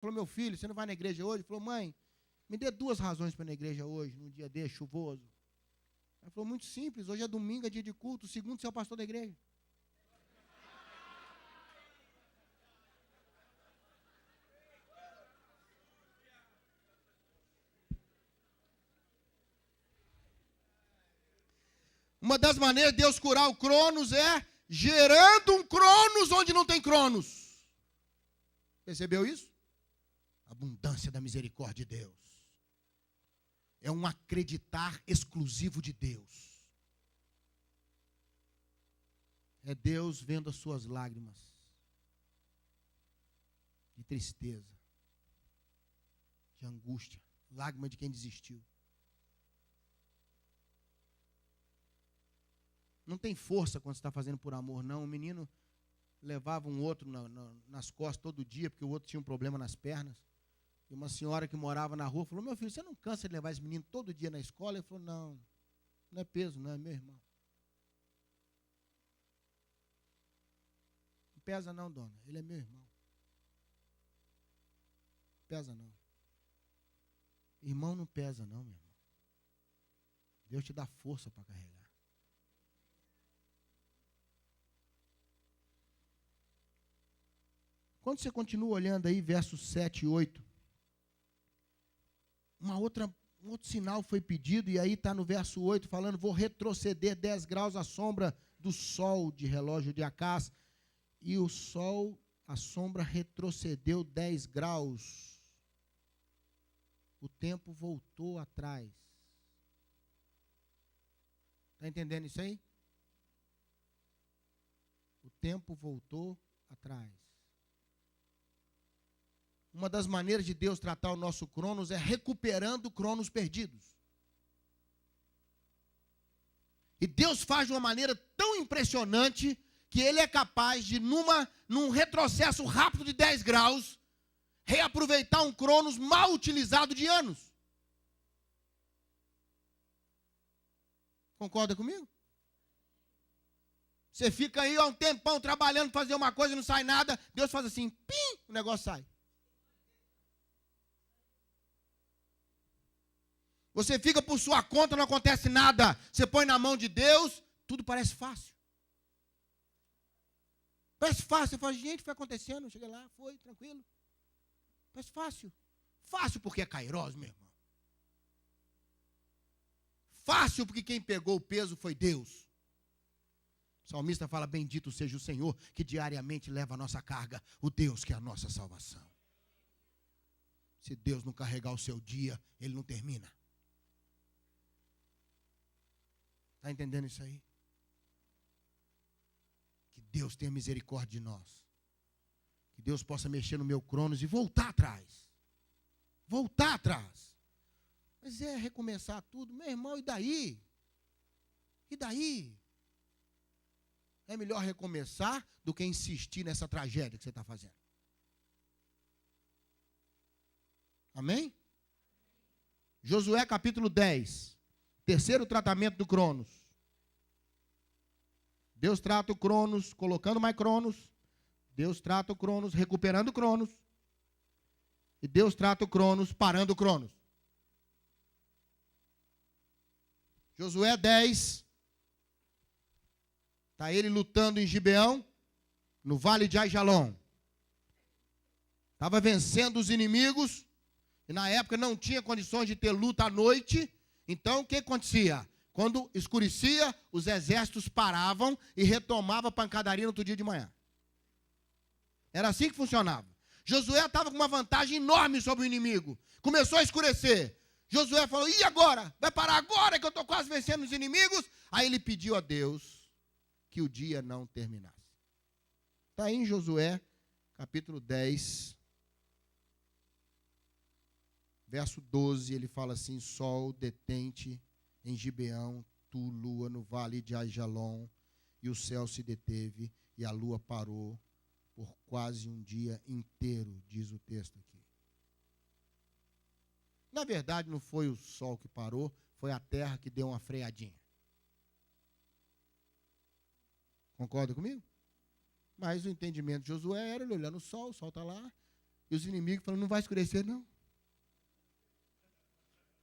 Falou, meu filho, você não vai na igreja hoje? Ele falou, mãe, me dê 2 razões para ir na igreja hoje, num dia desse, chuvoso. Ela falou, muito simples, hoje é domingo, é dia de culto, segundo você é o pastor da igreja. Uma das maneiras de Deus curar o Cronos é gerando um Cronos onde não tem Cronos. Percebeu isso? Abundância da misericórdia de Deus. É um acreditar exclusivo de Deus. É Deus vendo as suas lágrimas de tristeza, de angústia, lágrima de quem desistiu. Não tem força quando você está fazendo por amor, não. Um menino levava um outro nas costas todo dia, porque o outro tinha um problema nas pernas. E uma senhora que morava na rua falou, meu filho, você não cansa de levar esse menino todo dia na escola? Ele falou, não, não é peso, não, é meu irmão. Não pesa não, dona, ele é meu irmão. Não pesa não. Irmão não pesa não, meu irmão. Deus te dá força para carregar. Quando você continua olhando aí, versos 7 e 8, um outro sinal foi pedido, e aí está no verso 8, falando, vou retroceder 10 graus à sombra do sol de relógio de Acás, e o sol, a sombra retrocedeu 10 graus. O tempo voltou atrás. Está entendendo isso aí? O tempo voltou atrás. Uma das maneiras de Deus tratar o nosso Cronos é recuperando Cronos perdidos. E Deus faz de uma maneira tão impressionante que Ele é capaz de, num retrocesso rápido de 10 graus, reaproveitar um Cronos mal utilizado de anos. Concorda comigo? Você fica aí há um tempão trabalhando, fazer uma coisa e não sai nada, Deus faz assim, pim, o negócio sai. Você fica por sua conta, não acontece nada. Você põe na mão de Deus, tudo parece fácil. Parece fácil. Você fala, gente, foi acontecendo. Cheguei lá, foi, tranquilo. Parece fácil. Fácil porque é Kairos, meu irmão. Fácil porque quem pegou o peso foi Deus. O salmista fala, bendito seja o Senhor, que diariamente leva a nossa carga. O Deus que é a nossa salvação. Se Deus não carregar o seu dia, Ele não termina. Está entendendo isso aí? Que Deus tenha misericórdia de nós. Que Deus possa mexer no meu Cronos e voltar atrás. Voltar atrás. Mas é recomeçar tudo. Meu irmão, e daí? E daí? É melhor recomeçar do que insistir nessa tragédia que você está fazendo. Amém? Josué capítulo 10. Terceiro tratamento do Cronos. Deus trata o Cronos, colocando mais Cronos. Deus trata o Cronos, recuperando o Cronos. E Deus trata o Cronos, parando o Cronos. Josué 10. Está ele lutando em Gibeão, no vale de Aijalon. Estava vencendo os inimigos. E na época não tinha condições de ter luta à noite. Então, o que acontecia? Quando escurecia, os exércitos paravam e retomavam a pancadaria no outro dia de manhã. Era assim que funcionava. Josué estava com uma vantagem enorme sobre o inimigo. Começou a escurecer. Josué falou, e agora? Vai parar agora que eu estou quase vencendo os inimigos? Aí ele pediu a Deus que o dia não terminasse. Está aí em Josué, capítulo 10, verso 12, ele fala assim, sol detente em Gibeão, tu, lua, no vale de Aijalon, e o céu se deteve, e a lua parou por quase um dia inteiro, diz o texto aqui. Na verdade, não foi o sol que parou, foi a terra que deu uma freadinha. Concorda comigo? Mas o entendimento de Josué era ele olhando o sol está lá, E os inimigos falaram, não vai escurecer, não.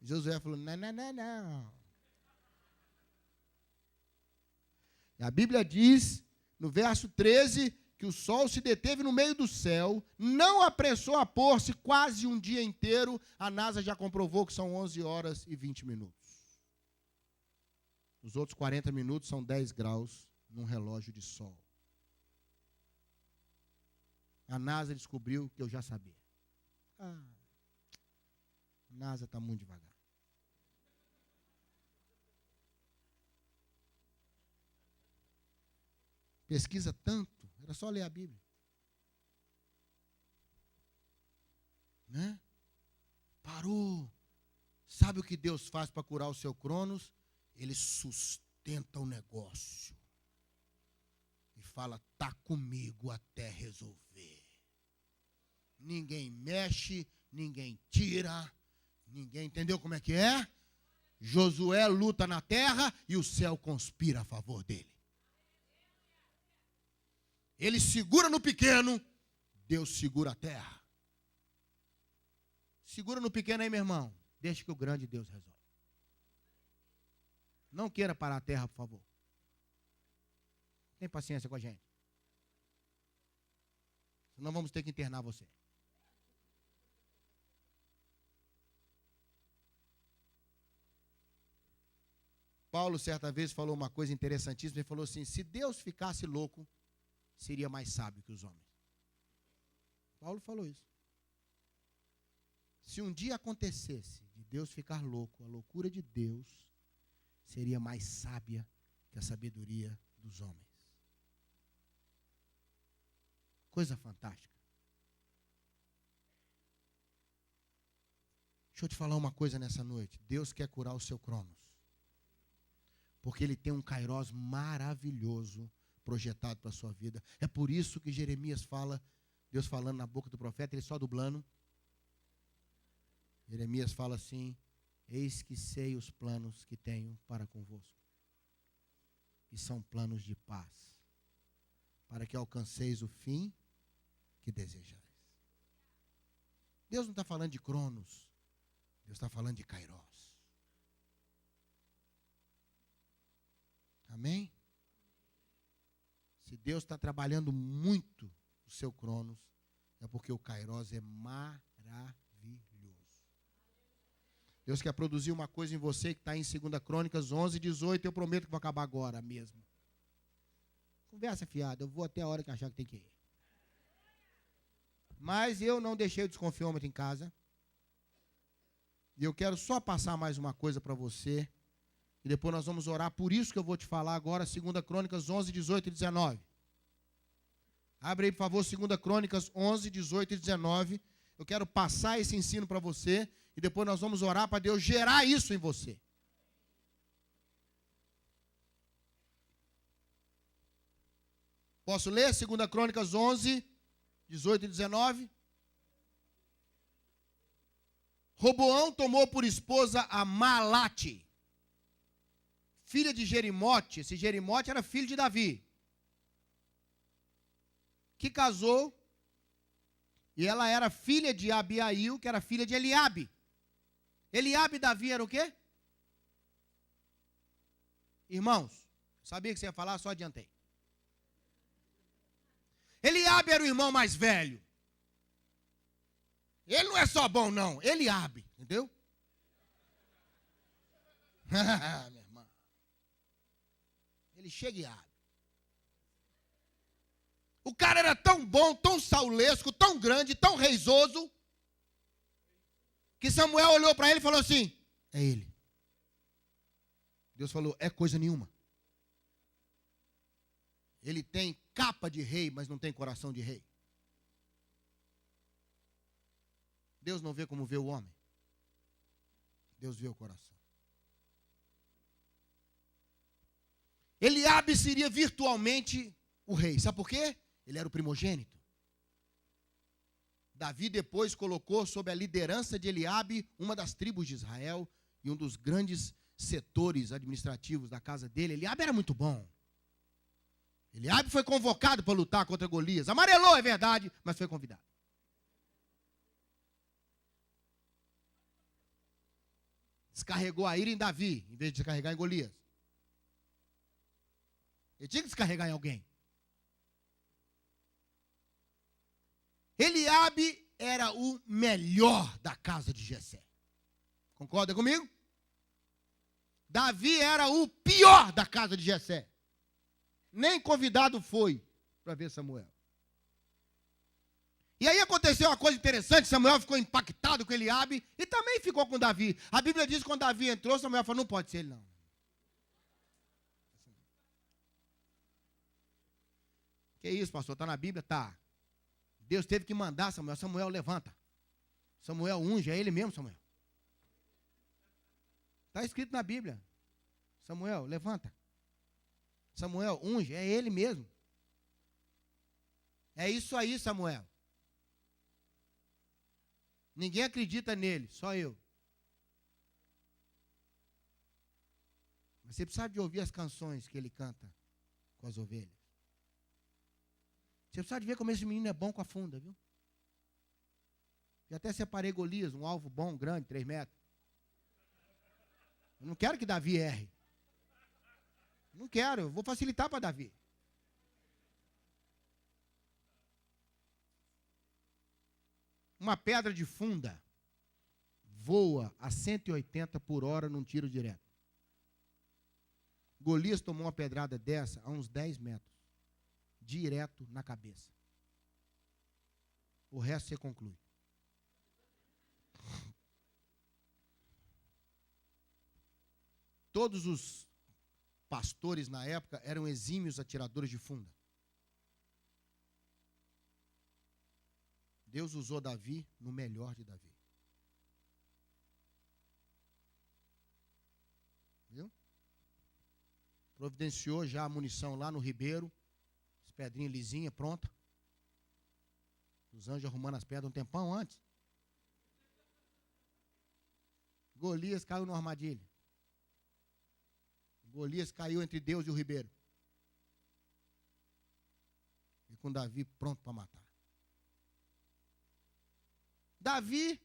Josué falou, não. E a Bíblia diz, no verso 13, que o sol se deteve no meio do céu, não apressou a pôr-se quase um dia inteiro. A NASA já comprovou que são 11 horas e 20 minutos. Os outros 40 minutos são 10 graus num relógio de sol. A NASA descobriu que eu já sabia. A NASA está muito devagar. Pesquisa tanto, era só ler a Bíblia. Né? Parou. Sabe o que Deus faz para curar o seu Cronos? Ele sustenta o negócio. E fala, tá comigo até resolver. Ninguém mexe, ninguém tira, ninguém entendeu como é que é? Josué luta na terra e o céu conspira a favor dele. Ele segura no pequeno, Deus segura a terra. Segura no pequeno aí, meu irmão. Deixa que o grande Deus resolve. Não queira parar a terra, por favor. Tem paciência com a gente. Senão vamos ter que internar você. Paulo, certa vez, falou uma coisa interessantíssima. Ele falou assim, se Deus ficasse louco, seria mais sábio que os homens. Paulo falou isso. Se um dia acontecesse de Deus ficar louco, a loucura de Deus seria mais sábia que a sabedoria dos homens. Coisa fantástica. Deixa eu te falar uma coisa nessa noite. Deus quer curar o seu Cronos. Porque Ele tem um Kairos maravilhoso projetado para a sua vida. É por isso que Jeremias fala, Deus falando na boca do profeta, ele só dublando. Jeremias fala assim, eis que sei os planos que tenho para convosco. E são planos de paz, para que alcanceis o fim que desejais. Deus não está falando de Cronos, Deus está falando de Kairos. Amém? Se Deus está trabalhando muito o seu Cronos, é porque o Kairos é maravilhoso. Deus quer produzir uma coisa em você que está em 2 Crônicas 11, 18, eu prometo que vai acabar agora mesmo. Conversa fiada, eu vou até a hora que achar que tem que ir. Mas eu não deixei o desconfiômetro em casa. E eu quero só passar mais uma coisa para você. E depois nós vamos orar. Por isso que eu vou te falar agora, 2 Crônicas 11, 18 e 19. Abre aí, por favor, 2 Crônicas 11, 18 e 19. Eu quero passar esse ensino para você. E depois nós vamos orar para Deus gerar isso em você. Posso ler? 2 Crônicas 11, 18 e 19. Roboão tomou por esposa a Malate, filha de Jerimote. Esse Jerimote era filho de Davi, que casou, e ela era filha de Abiail, que era filha de Eliabe. Eliabe e Davi eram o quê? Irmãos, sabia que você ia falar, só adiantei. Eliabe era o irmão mais velho. Ele não é só bom, não. Eliabe, entendeu? Minha irmã. Ele chega e abre. O cara era tão bom, tão saulesco, tão grande, tão reizoso, que Samuel olhou para ele e falou assim, é ele. Deus falou, é coisa nenhuma. Ele tem capa de rei, mas não tem coração de rei. Deus não vê como vê o homem. Deus vê o coração. Eliabe seria virtualmente o rei. Sabe por quê? Ele era o primogênito. Davi depois colocou sob a liderança de Eliabe uma das tribos de Israel e um dos grandes setores administrativos da casa dele. Eliabe era muito bom. Eliabe foi convocado para lutar contra Golias. Amarelou, é verdade, mas foi convidado. descarregou a ira em Davi, em vez de descarregar em Golias. Ele tinha que descarregar em alguém. Eliabe era o melhor da casa de Jessé. Concorda comigo? Davi era o pior da casa de Jessé. Nem convidado foi para ver Samuel. E aí aconteceu uma coisa interessante, Samuel ficou impactado com Eliabe e também ficou com Davi. A Bíblia diz que quando Davi entrou, Samuel falou, não pode ser ele não. Que isso, pastor? Está na Bíblia? Tá. Deus teve que mandar Samuel. Samuel, levanta. Samuel unge, é ele mesmo, Samuel. Está escrito na Bíblia. Samuel, levanta. Samuel, unge, é ele mesmo. É isso aí, Samuel. Ninguém acredita nele, só eu. Mas você precisa de ouvir as canções que ele canta com as ovelhas. Você precisa de ver como esse menino é bom com a funda, viu? Já até separei Golias, um alvo bom, grande, 3 metros. Eu não quero que Davi erre. Não quero, eu vou facilitar para Davi. Uma pedra de funda voa a 180 por hora num tiro direto. Golias tomou uma pedrada dessa a uns 10 metros. Direto na cabeça. O resto você conclui. Todos os pastores na época eram exímios atiradores de funda. Deus usou Davi no melhor de Davi. Viu? Providenciou já a munição lá no Ribeiro. As pedrinhas lisinhas, pronta. Os anjos arrumando as pedras um tempão antes. Golias caiu numa armadilha. Golias caiu entre Deus e o Ribeiro. E com Davi pronto para matar. Davi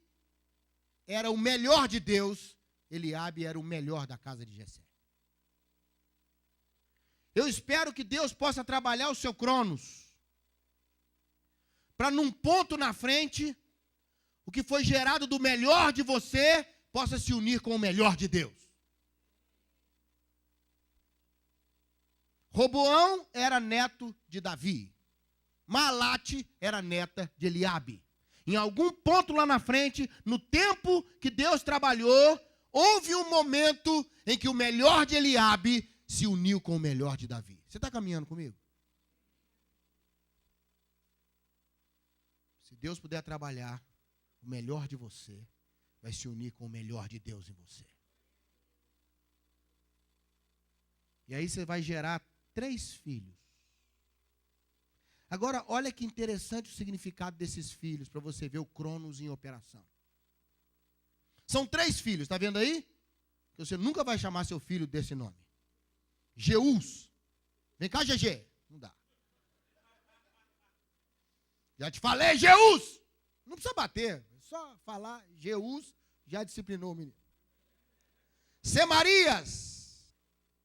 era o melhor de Deus, Eliabe era o melhor da casa de Jessé. Eu espero que Deus possa trabalhar o seu Cronos, para num ponto na frente, o que foi gerado do melhor de você, possa se unir com o melhor de Deus. Roboão era neto de Davi. Malate era neta de Eliabe. Em algum ponto lá na frente, no tempo que Deus trabalhou, houve um momento em que o melhor de Eliabe se uniu com o melhor de Davi. Você está caminhando comigo? Se Deus puder trabalhar, o melhor de você vai se unir com o melhor de Deus em você. E aí você vai gerar 3 filhos. Agora, olha que interessante o significado desses filhos, para você ver o Cronos em operação. São 3 filhos, está vendo aí? Você nunca vai chamar seu filho desse nome. Jeús. Vem cá, GG. Não dá. Já te falei, Jeús. Não precisa bater. É só falar Jeús, já disciplinou o menino. Semarias.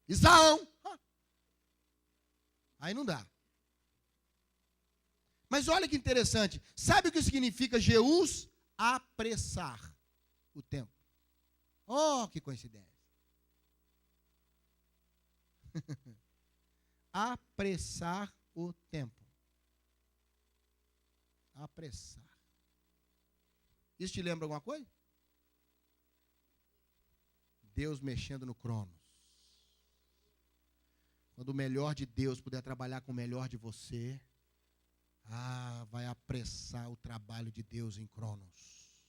Isaão. Aí não dá. Mas olha que interessante. Sabe o que significa Jeús? Apressar o tempo. Oh, que coincidência. Apressar o tempo. Apressar. Isso te lembra alguma coisa? Deus mexendo no Cronos. Quando o melhor de Deus puder trabalhar com o melhor de você, vai apressar o trabalho de Deus em Cronos.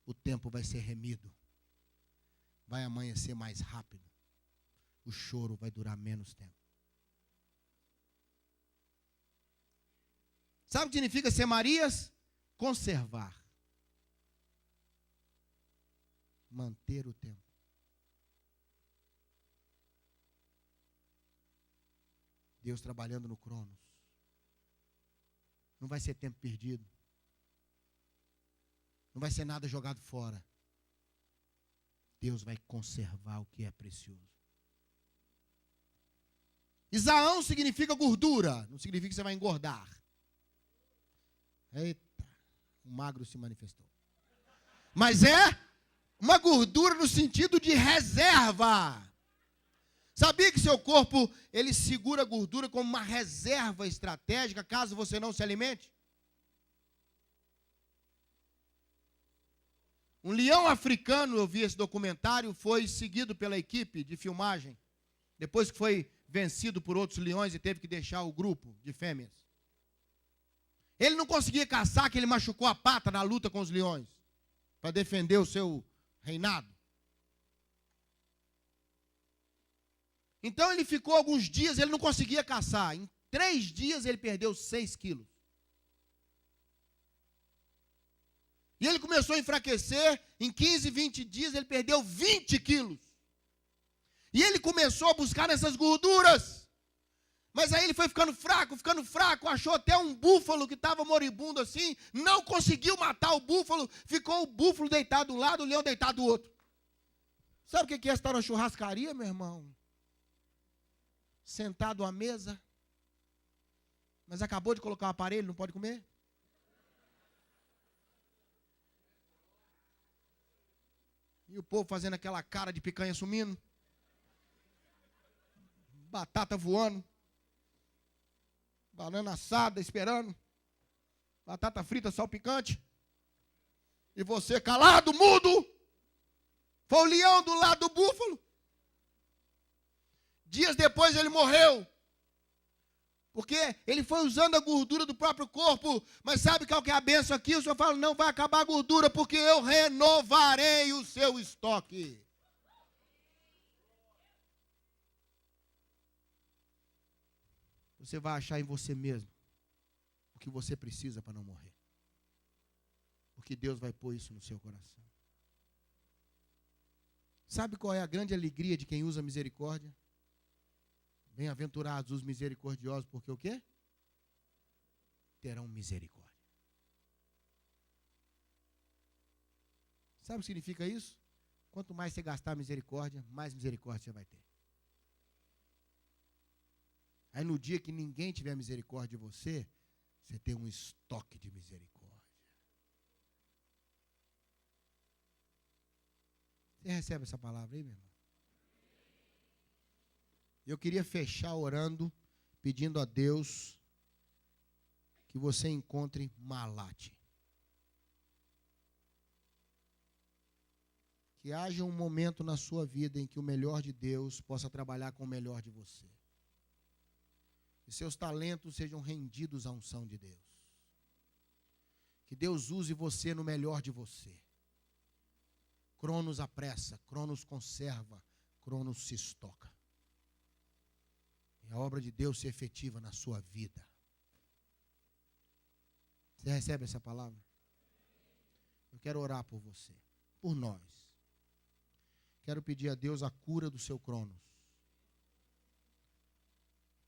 O tempo vai ser remido. Vai amanhecer mais rápido. O choro vai durar menos tempo. Sabe o que significa semarias? Conservar. Manter o tempo. Deus trabalhando no Cronos. Não vai ser tempo perdido. Não vai ser nada jogado fora. Deus vai conservar o que é precioso. Isaão significa gordura, não significa que você vai engordar. Eita, o magro se manifestou. Mas é uma gordura no sentido de reserva. Sabia que seu corpo, ele segura a gordura como uma reserva estratégica, caso você não se alimente? Um leão africano, eu vi esse documentário, foi seguido pela equipe de filmagem, depois que foi vencido por outros leões e teve que deixar o grupo de fêmeas. Ele não conseguia caçar, que ele machucou a pata na luta com os leões, para defender o seu reinado. Então ele ficou alguns dias, ele não conseguia caçar. Em 3 dias ele perdeu 6 quilos. E ele começou a enfraquecer, em 15, 20 dias ele perdeu 20 quilos. E ele começou a buscar nessas gorduras. Mas aí ele foi ficando fraco, achou até um búfalo que estava moribundo assim, não conseguiu matar o búfalo, ficou o búfalo deitado de um lado, o leão deitado do outro. Sabe o que é estar na churrascaria, meu irmão? Sentado à mesa, mas acabou de colocar o aparelho, não pode comer? E o povo fazendo aquela cara de picanha sumindo, batata voando, banana assada esperando, batata frita só picante, e você calado, mudo, foi o leão do lado do búfalo. Dias depois ele morreu, porque ele foi usando a gordura do próprio corpo. Mas sabe qual que é a bênção aqui? O Senhor fala, não vai acabar a gordura, porque eu renovarei o seu estoque. Você vai achar em você mesmo o que você precisa para não morrer, porque Deus vai pôr isso no seu coração. Sabe qual é a grande alegria de quem usa misericórdia? Bem-aventurados os misericordiosos, porque o quê? Terão misericórdia. Sabe o que significa isso? Quanto mais você gastar misericórdia, mais misericórdia você vai ter. Aí no dia que ninguém tiver misericórdia de você, você tem um estoque de misericórdia. Você recebe essa palavra aí, meu irmão? Eu queria fechar orando, pedindo a Deus que você encontre Malate. Que haja um momento na sua vida em que o melhor de Deus possa trabalhar com o melhor de você. Que seus talentos sejam rendidos à unção de Deus. Que Deus use você no melhor de você. Cronos apressa, Cronos conserva, Cronos se estoca. E a obra de Deus se efetiva na sua vida. Você recebe essa palavra? Eu quero orar por você, por nós. Quero pedir a Deus a cura do seu Cronos.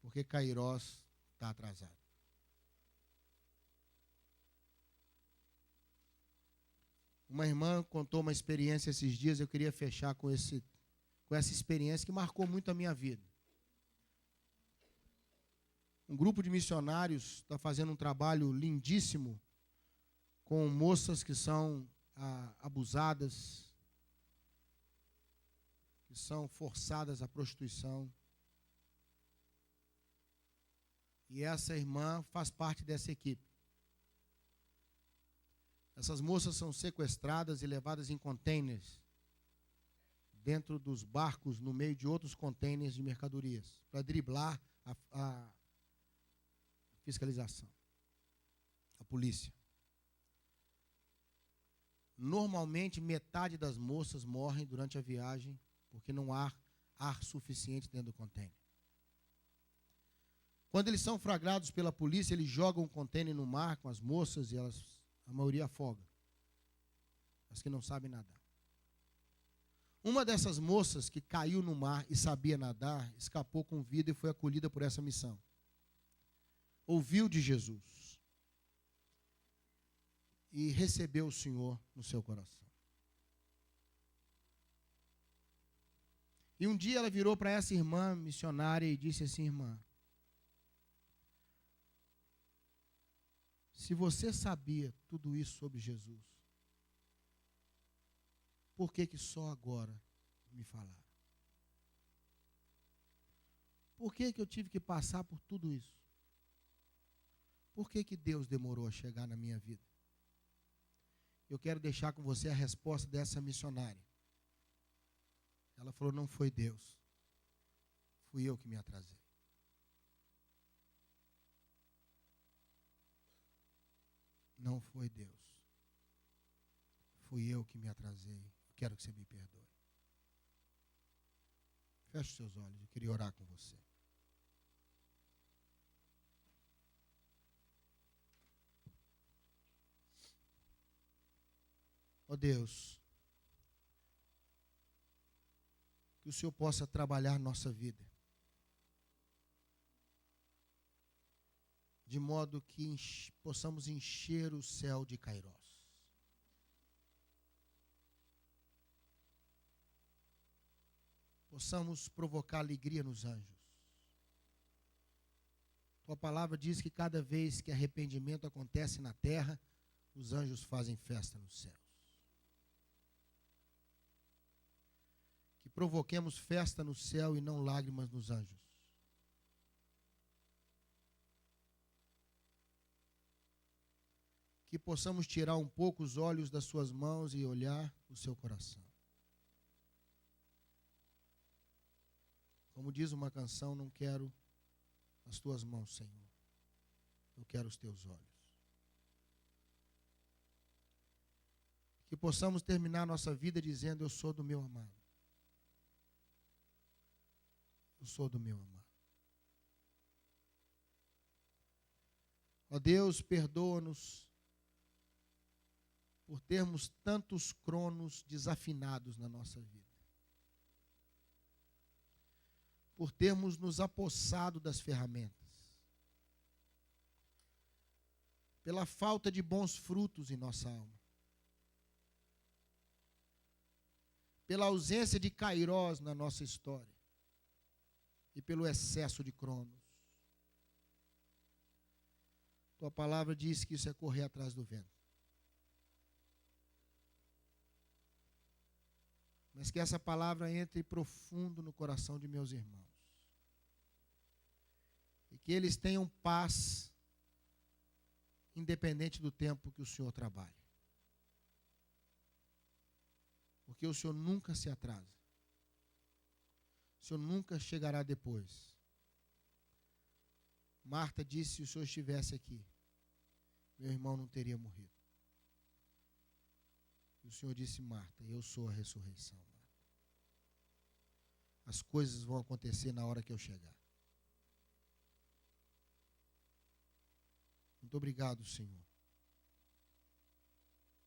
Porque Cairós está atrasado. Uma irmã contou uma experiência esses dias, eu queria fechar com essa experiência que marcou muito a minha vida. Um grupo de missionários está fazendo um trabalho lindíssimo com moças que são abusadas, que são forçadas à prostituição. E essa irmã faz parte dessa equipe. Essas moças são sequestradas e levadas em containers, dentro dos barcos, no meio de outros containers de mercadorias, para driblar a fiscalização, a polícia. Normalmente, metade das moças morrem durante a viagem, porque não há ar suficiente dentro do container. Quando eles são flagrados pela polícia, eles jogam o container no mar com as moças e a maioria afoga. As que não sabem nadar. Uma dessas moças que caiu no mar e sabia nadar, escapou com vida e foi acolhida por essa missão. Ouviu de Jesus e recebeu o Senhor no seu coração. E um dia ela virou para essa irmã missionária e disse assim: irmã, se você sabia tudo isso sobre Jesus, por que só agora me falaram? Por que eu tive que passar por tudo isso? Por que Deus demorou a chegar na minha vida? Eu quero deixar com você a resposta dessa missionária. Ela falou: não foi Deus, fui eu que me atrasei. Não foi Deus, fui eu que me atrasei. Eu quero que você me perdoe. Feche os seus olhos, eu queria orar com você. Ó Deus, que o Senhor possa trabalhar nossa vida, de modo que possamos encher o céu de Kairós. Possamos provocar alegria nos anjos. Tua palavra diz que cada vez que arrependimento acontece na terra, os anjos fazem festa nos céus. Que provoquemos festa no céu e não lágrimas nos anjos. Que possamos tirar um pouco os olhos das suas mãos e olhar o seu coração. Como diz uma canção, não quero as tuas mãos, Senhor. Eu quero os teus olhos. Que possamos terminar nossa vida dizendo: eu sou do meu amado. Eu sou do meu amado. Ó Deus, perdoa-nos por termos tantos cronos desafinados na nossa vida. Por termos nos apossado das ferramentas. Pela falta de bons frutos em nossa alma. Pela ausência de Kairós na nossa história. E pelo excesso de cronos. Tua palavra diz que isso é correr atrás do vento. Mas que essa palavra entre profundo no coração de meus irmãos. E que eles tenham paz, independente do tempo que o Senhor trabalhe. Porque o Senhor nunca se atrasa. O Senhor nunca chegará depois. Marta disse: se o Senhor estivesse aqui, meu irmão não teria morrido. E o Senhor disse: Marta, eu sou a ressurreição, Marta. As coisas vão acontecer na hora que eu chegar. Muito obrigado, Senhor,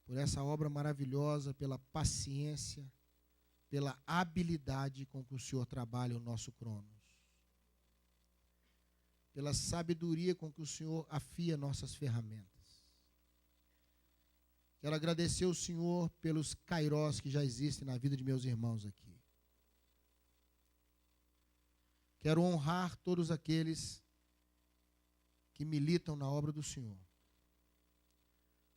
por essa obra maravilhosa, pela paciência, pela habilidade com que o Senhor trabalha o nosso Cronos, pela sabedoria com que o Senhor afia nossas ferramentas. Quero agradecer ao Senhor pelos kairós que já existem na vida de meus irmãos aqui. Quero honrar todos aqueles que militam na obra do Senhor.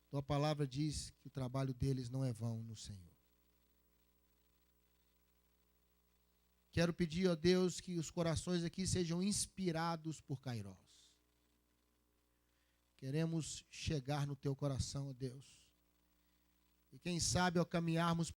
Tua palavra diz que o trabalho deles não é vão no Senhor. Quero pedir, ó Deus, que os corações aqui sejam inspirados por Kairós. Queremos chegar no teu coração, ó Deus. E quem sabe, ao caminharmos